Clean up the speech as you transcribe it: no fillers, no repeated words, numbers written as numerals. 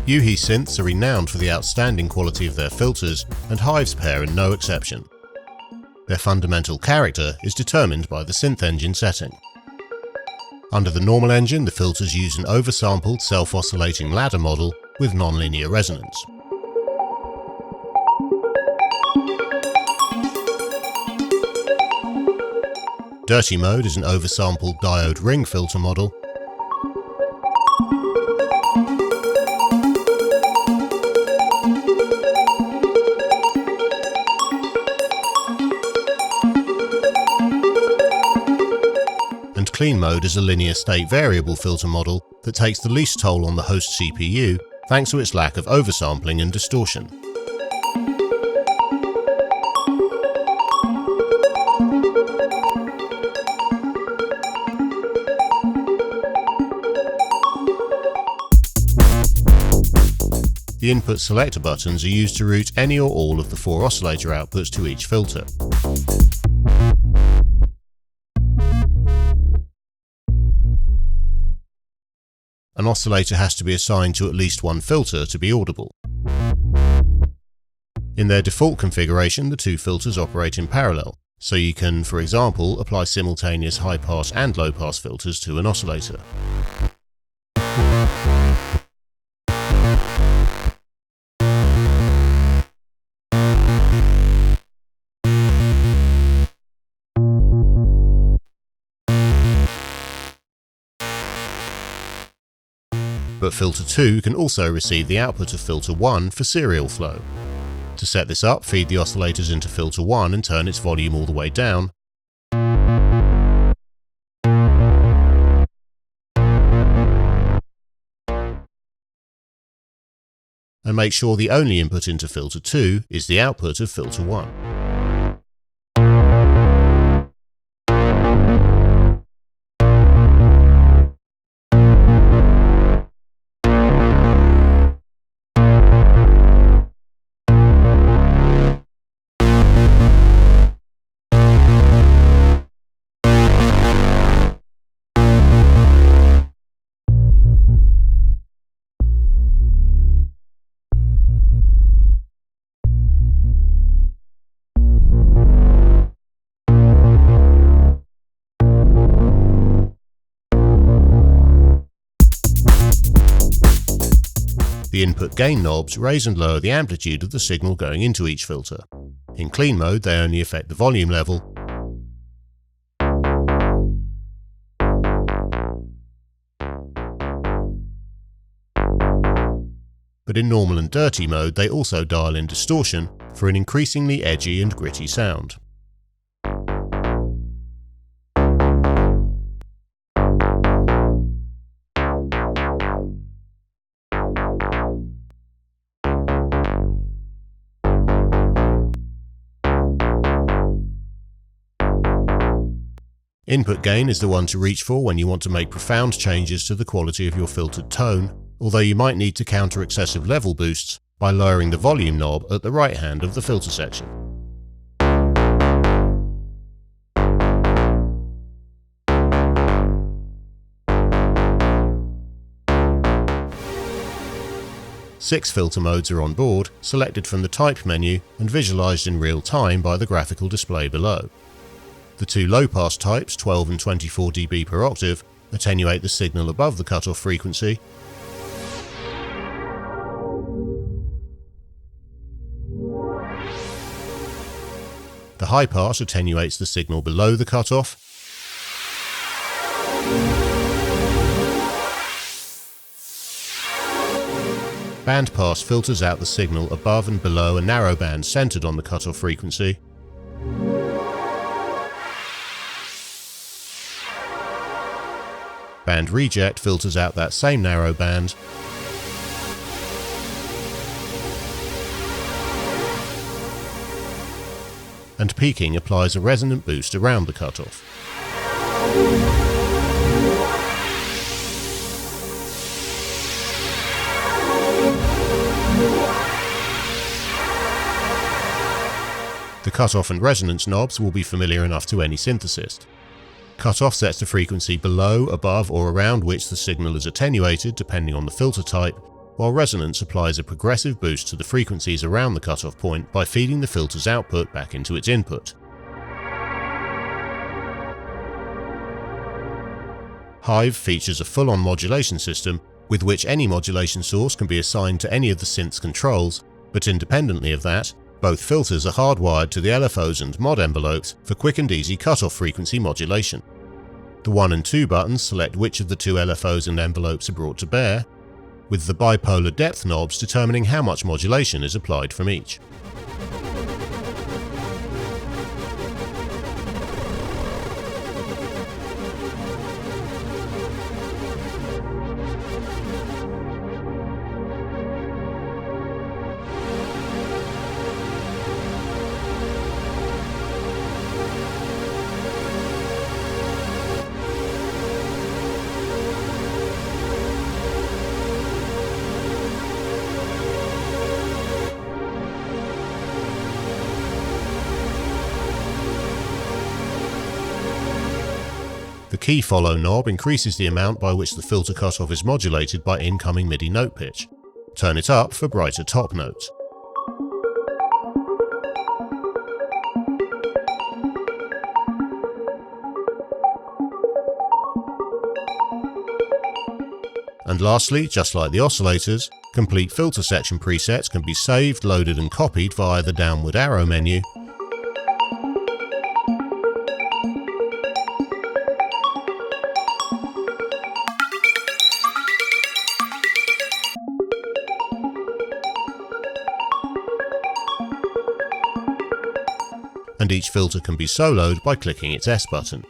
UHI synths are renowned for the outstanding quality of their filters, and Hive's pair are no exception. Their fundamental character is determined by the synth engine setting. Under the normal engine, the filters use an oversampled self-oscillating ladder model with nonlinear resonance. Dirty mode is an oversampled diode ring filter model. And clean mode is a linear state variable filter model that takes the least toll on the host CPU thanks to its lack of oversampling and distortion. The input selector buttons are used to route any or all of the 4 oscillator outputs to each filter. An oscillator has to be assigned to at least one filter to be audible. In their default configuration, the 2 filters operate in parallel, so you can, for example, apply simultaneous high-pass and low-pass filters to an oscillator. But filter 2 can also receive the output of filter 1 for serial flow. To set this up, feed the oscillators into filter 1 and turn its volume all the way down. And make sure the only input into filter 2 is the output of filter 1. The input gain knobs raise and lower the amplitude of the signal going into each filter. In clean mode, they only affect the volume level. But in normal and dirty mode, they also dial in distortion for an increasingly edgy and gritty sound. Input gain is the one to reach for when you want to make profound changes to the quality of your filtered tone, although you might need to counter excessive level boosts by lowering the volume knob at the right hand of the filter section. Six filter modes are on board, selected from the type menu and visualized in real time by the graphical display below. The 2 low-pass types, 12 and 24 dB per octave, attenuate the signal above the cutoff frequency. The high-pass attenuates the signal below the cutoff. Bandpass filters out the signal above and below a narrow band centered on the cutoff frequency. Band reject filters out that same narrow band. And peaking applies a resonant boost around the cutoff. The cutoff and resonance knobs will be familiar enough to any synthesist. Cutoff sets the frequency below, above or around which the signal is attenuated depending on the filter type, while resonance applies a progressive boost to the frequencies around the cutoff point by feeding the filter's output back into its input. Hive features a full-on modulation system with which any modulation source can be assigned to any of the synth's controls, but independently of that, both filters are hardwired to the LFOs and mod envelopes for quick and easy cutoff frequency modulation. The 1 and 2 buttons select which of the two LFOs and envelopes are brought to bear, with the bipolar depth knobs determining how much modulation is applied from each. The key follow knob increases the amount by which the filter cutoff is modulated by incoming MIDI note pitch. Turn it up for brighter top notes. And lastly, just like the oscillators, complete filter section presets can be saved, loaded and copied via the downward arrow menu, and each filter can be soloed by clicking its S button.